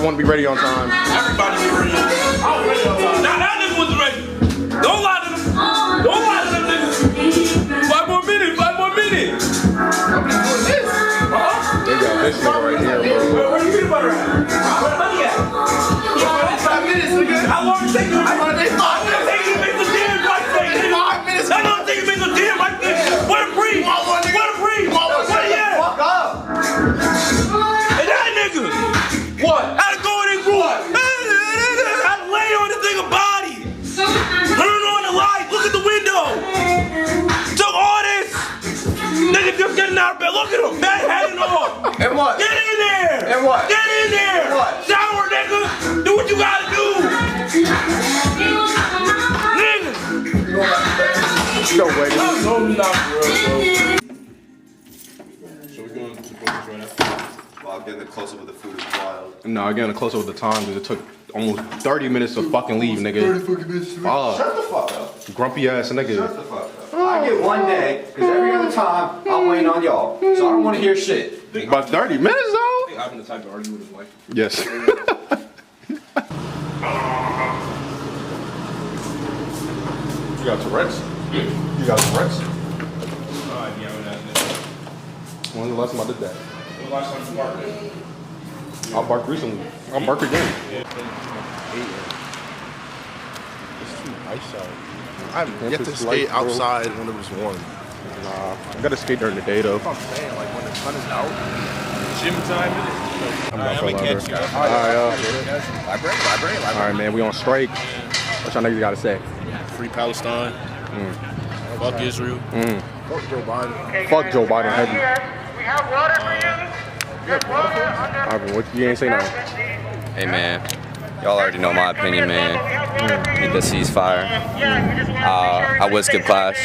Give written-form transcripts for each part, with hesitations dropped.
everyone be ready on time. Everybody be ready. I was ready on time. Now that nigga was ready. Don't lie to them. Don't lie to them niggas. 5 more minutes. 5 more minutes. I'm just doing this. They got this nigga right here, bro. Where the peanut butter at? Where the money at? 5 minutes, nigga. How long it take you? I want to take 5 minutes. Take you make the damn right thing. 5 minutes. How long it take you make the damn right thing? What a breeze. What a breeze. What a yeah. Fuck up. And that nigga. What? How to go in and group. How to lay on this nigga body. Turn on the light. Look at the window. Took all this. Nigga just getting out of bed. Look at him. Bad heading off. And what? Get in there. And what? Get in there. And what? Shower, nigga. Do what you gotta do. Nigga. No way. No, not for real, bro. So we're going to focus right now. Well, getting the close up with the food is wild. No, I getting closer with the time because it took almost 30 minutes to fucking leave, nigga. 30 fucking minutes. Shut the fuck up. Grumpy ass nigga. Shut the fuck up. I get 1 day, because every other time I'm waiting on y'all. So I don't want to hear shit. About 30 minutes though? I think I've been the type to argue with his wife. Yes. You got Tourette's? You got Tourette's? Alright, yeah, I'm not. When's the last time I did that? When the last time you barked? I barked recently. I'll bark again. It's too nice out. I haven't yet to skate outside when it was warm. Nah, I gotta skate during the day though. That's what I'm saying, like when the sun is out. Gym time, is it? I'm gonna catch you. Library. Alright, man, we on strike. What y'all niggas gotta say? Free Palestine. Fuck Israel. Fuck Joe Biden. Fuck Joe Biden heavy. We have water for you. Alright, what you ain't say nothing. Hey man, y'all already know my opinion, man. Need the ceasefire. I would skip class,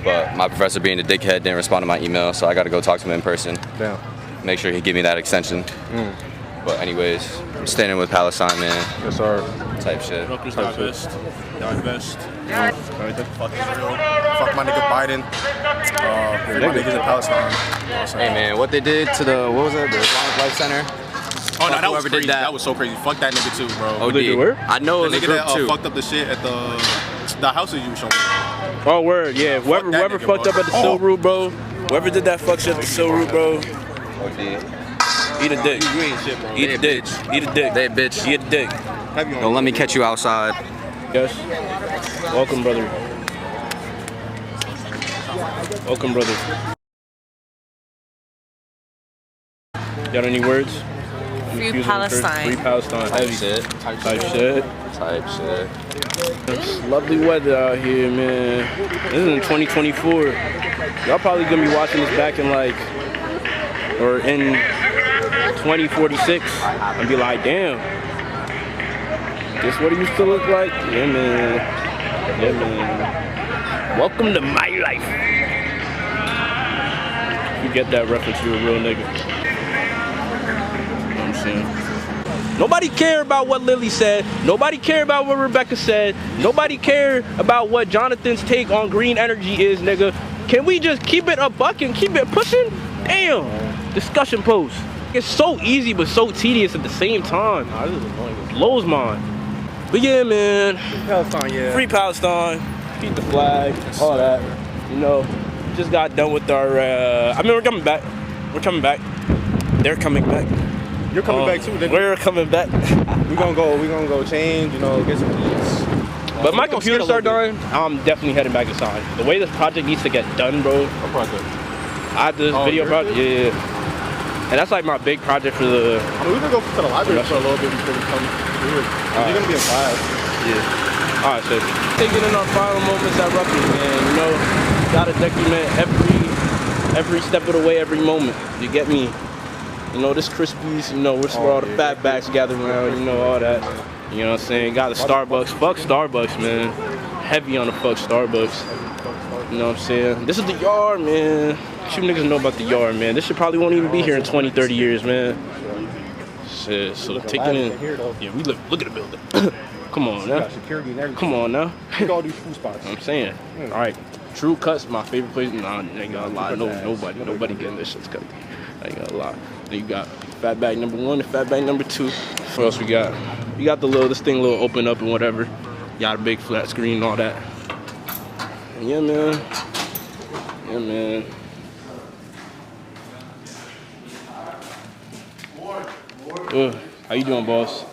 but my professor being a dickhead didn't respond to my email, so I got to go talk to him in person. Damn. Make sure he give me that extension. But anyways, I'm standing with Palestine, man. Yes, sir. Type shit. Rutgers divest. Divest. Fuck Israel. Fuck my nigga Biden. My niggas in Palestine. You know what I'm saying? Hey man, what they did to the, what was it, the Islamic Life Center? Oh no, that was whoever crazy. did that. That was so crazy. Fuck that nigga too, bro. Oh, Did where? I know it The was a nigga group that too. fucked up the shit at the houses you were showing. Oh, word, yeah. Whoever nigga, fucked bro. up at the Sill Root, bro. Whoever did that fuck shit at the Sill Root, bro. Eat a dick. You ain't shit, bro. Eat a dick. Eat a dick. They a bitch. Eat a dick. Don't let me catch you outside. Yes. Welcome, brother. Welcome, brother. Got any words? Free Palestine. Free Palestine. Type Heavy. shit. Type shit. Type shit. It's lovely weather out here, man. This is in 2024. Y'all probably gonna be watching this back in like, or in 2046, and be like, damn, this what it used to look like? Yeah, man. Yeah, man. Welcome to my life. You get that reference, you're a real nigga. You know what I'm saying? Nobody care about what Lily said. Nobody care about what Rebecca said. Nobody care about what Jonathan's take on green energy is, nigga. Can we just keep it a buck and keep it pushing? Damn. Discussion post. It's so easy but so tedious at the same time. Nah, this is annoying. It blows mine. But yeah, man. Free Palestine, yeah. Free Palestine. Keep the flag. All that. You know, just got done with our. I mean, we're coming back. We're coming back. They're coming back. You're coming back too, nigga. We're coming back. We're gonna go change, you know, get some eats. But my computer start dying, I'm definitely heading back inside. The way this project needs to get done, bro. What project? I have this video project, yeah. And that's like my big project for the... I mean, we can go to the library for a little bit before we come here. You're gonna be in class. Yeah. Alright, so taking in our final moments at Rutgers, man. You know, gotta document every step of the way, every moment. You get me? You know, this Krispies, you know, where all the fat backs gather around, you know, all that. You know what I'm saying? Got the Starbucks. Fuck Starbucks, man. Heavy on the fuck Starbucks. You know what I'm saying? This is the yard, man. You niggas know about the yard, man. This shit probably won't even be here in 20, 30 years, man. Shit, so take it in. Yeah, we live, look at the building. Come on now. Come on now. Look at all these food spots. I'm saying. All right. True Cuts, my favorite place. Nah, I ain't gonna lie. Nobody getting this shit's cut. I ain't gonna lie. Then you got fat bag number 1 and fat bag number 2. What else we got? We got this thing little open up and whatever. Got a big flat screen and all that. And yeah, man. Yeah, man. How you doing, boss?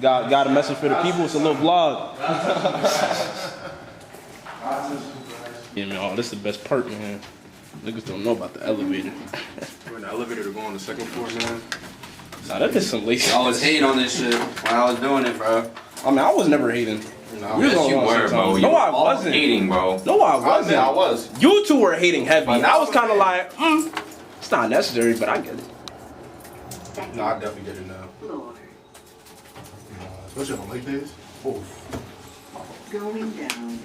Got a message for the people. It's a little vlog. Yeah, man. Oh, this is the best part, man. Niggas don't know about the elevator. We're in the elevator to go on the second floor, man. Nah, that is some lazy. I was hating on this shit when I was doing it, bro. I mean, I was never hating. Nah, yes, you were, bro. No, I wasn't. Hating, bro. No, I wasn't. I was. You two were hating heavy. I was kind of like, it's not necessary, but I get it. No, I definitely get it now. Especially on leg days. Going down.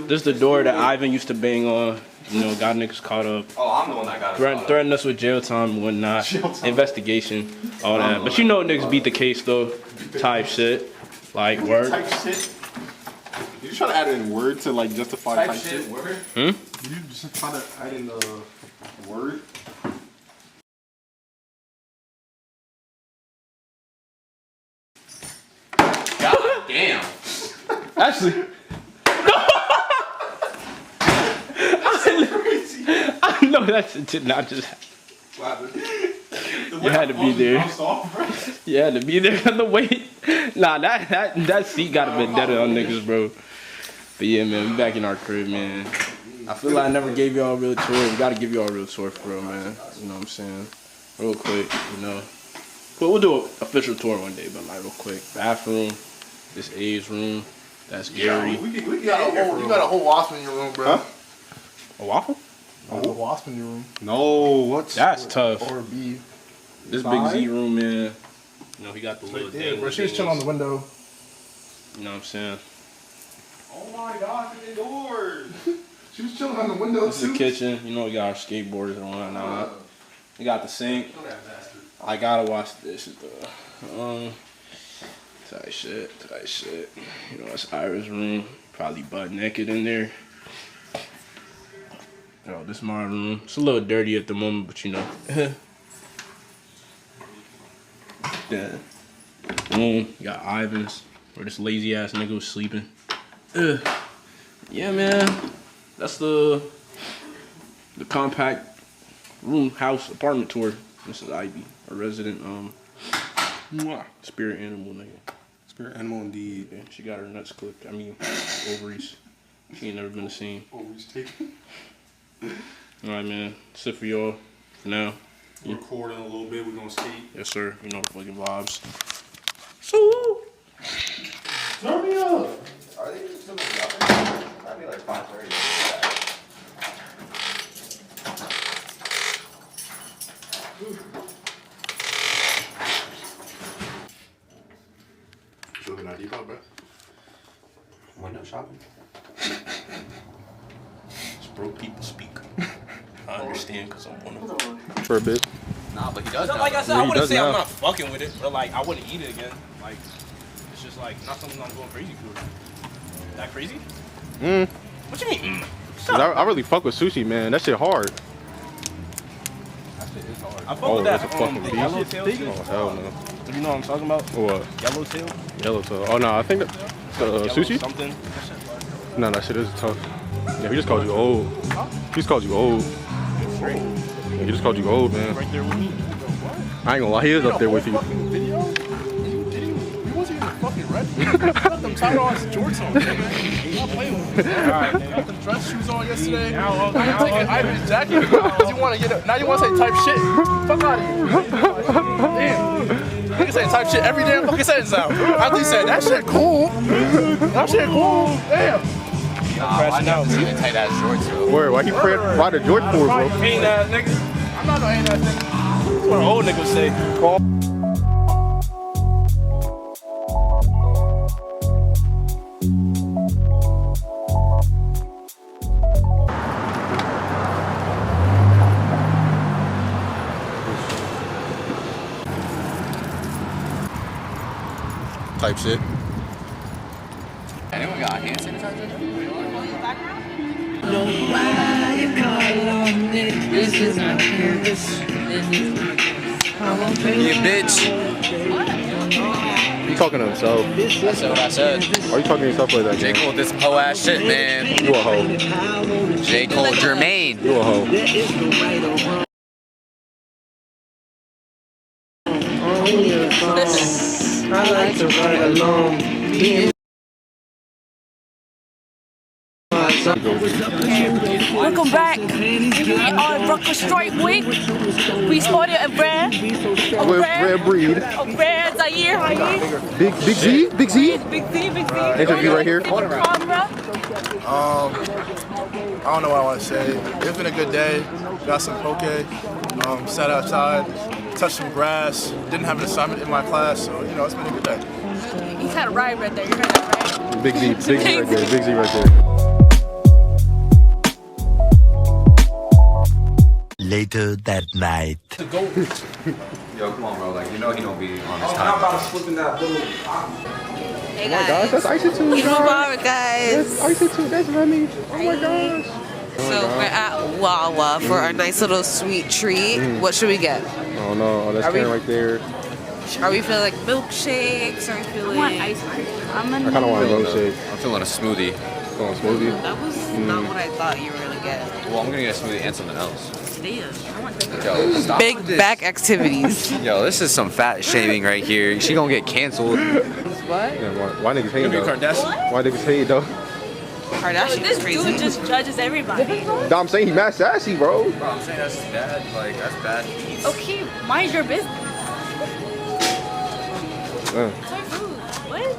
This is the door that Ivan used to bang on. You know, got niggas caught up. Oh, I'm the one that got it. Threatened us with jail time and whatnot. Investigation, all that. But you know niggas beat the case though. Type shit. Like word. Type shit. You try to add in word to like justify type shit? Word? Hmm? You just try to add in the word? God damn. Actually. I know that shit did not just happen. You had to be there. You had to be there on the wait. Nah, that seat gotta been dead on niggas, bro. But yeah, man, we back in our crib, man. I feel like I never gave y'all a real tour. We gotta give y'all a real tour for real, man. You know what I'm saying? Real quick, you know. But we'll do an official tour one day, but like real quick. Bathroom, this A's room, that's Gary. We got you got a whole wasp in your room, bro. Huh? A waffle? A whole wasp in your room. No, what's that's tough. Or B. This big Z room, man. You know, he got the little thing. Bro, she was chilling on the window. You know what I'm saying? Oh my God, the doors. She was chilling on the window This is the kitchen. You know, we got our skateboards and whatnot. We got the sink. I gotta wash the dishes though. Tight shit. You know, that's Ira's room. Probably butt naked in there. Oh, this is my room. It's a little dirty at the moment, but you know. Yeah. Room. You got Ivan's, where this lazy ass nigga was sleeping. Yeah, man. That's the compact room, house, apartment tour. This is Ivy, a resident spirit animal nigga. Spirit animal indeed. Yeah, she got her nuts clipped. I mean, ovaries. She ain't never been seen. Ovaries taken. Alright, man. That's it for y'all for now. We're recording a little bit. We're gonna skate. Yes, sir. You know the fucking vibes. So. Turn me up. Are they still up? Might be like 5:30. You looking at Depot, bro? Window shopping. Just broke people speak. I understand because I'm one of them. For a bit. Nah, but he does. Like I said, Yeah, I he wouldn't does say now. I'm not fucking with it, but like I wouldn't eat it again. Like it's just like not something I'm going crazy for. That crazy? What you mean? I really fuck with sushi, man. That shit hard. That shit is hard. I fuck Oh, with that. that's a fucking beast. Yellowtail shit. Oh hell no. Do you know what I'm talking about? What? Yellowtail? Yellowtail. Oh no, I think that sushi. Something. No, that shit is tough. Yeah, he just called you old. He just called you old. Yeah, he just called you old, man. Right there with me. I ain't gonna lie, he is up there with you. Video? You wasn't even fucking ready. You got them tight-ass jorts on, man. You're not playing with me. Alright, man. You got them dress shoes on yesterday. Now you're taking Ivan's jacket because you want to get it. Now you want to say type shit. Fuck out of here. Damn. Nigga saying type shit every damn fucking sentence now. After you said, that shit cool. That shit cool. Damn. I never seen a tight ass shorts, bro. Where? Why he praying by the Jordan for, bro? Ain't that nigga? I'm not no ain't that nigga. That's what old niggas say. Type shit. Anyone got hand sanitizer? Yeah, bitch. You talking to himself? That's what I said. Why are you talking to yourself like that, J. man? Cole this hoe ass shit, man. You a hoe. J. Cole Jermaine. You a hoe. I like to ride alone. Welcome back. We are Rutgers Strike Week. We spotted a brand. Rare breed. A brand Zaire. Big Z? Big Z? Big Z. Interview right here. Camera. I don't know what I want to say. It's been a good day. Got some poke. Sat outside. Touched some grass. Didn't have an assignment in my class, so you know it's been a good day. You kind of right there. You heard that, right? Big Z. Big Z right there. Big Z right there. Later that night. Yo, come on, bro. Like, you know he don't be on his time. Hey Oh my gosh, that's Icy too. You know about it, guys. That's Icy too. That's Remy. Oh my gosh. So we're at Wawa for our nice little sweet treat. What should we get? Oh no, oh, that's Karen right there. Are we feeling like milkshakes? Are we feeling? I want ice cream. I kind of want a milkshake. I'm feeling a smoothie. Going smoothie. That was not what I thought you were gonna get. Well, I'm gonna get a smoothie and something else. Damn. Yo, stop Big with this. back activities. Yo, this is some fat shaming right here. She gonna get canceled. What? Yeah, why niggas hate though? Kardashian. Why niggas hate though? Kardashian is crazy. Dude just judges everybody. No, I'm saying he mad sassy, bro. Bro, I'm saying that's bad. Like, that's bad. Okay, mind your business. Uh. What?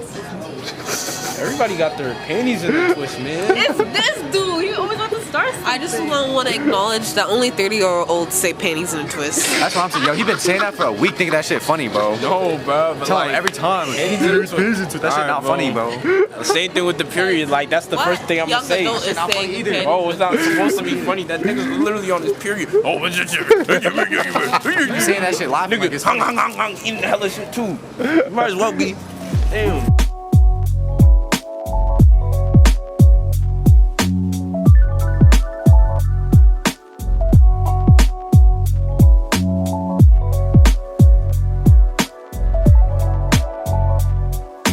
Everybody got their panties in the twist, man. It's this dude. You always want to start. I just want to acknowledge that only 30-year-olds say panties in a twist. That's what I'm saying. Yo, he been saying that for a week, thinking that shit funny, bro. No, bro. But Tell like, him every time. panties in a twist. That shit not funny, bro. The same thing with the period. Like, that's the first thing I'm gonna say. Young adult is Not funny saying either. panties. Oh, it's not supposed to be funny. That nigga's literally on his period. Oh, what's this shit? You saying that shit laughing like Nigga, it's hung, eating hella shit too. You might as well be. Damn.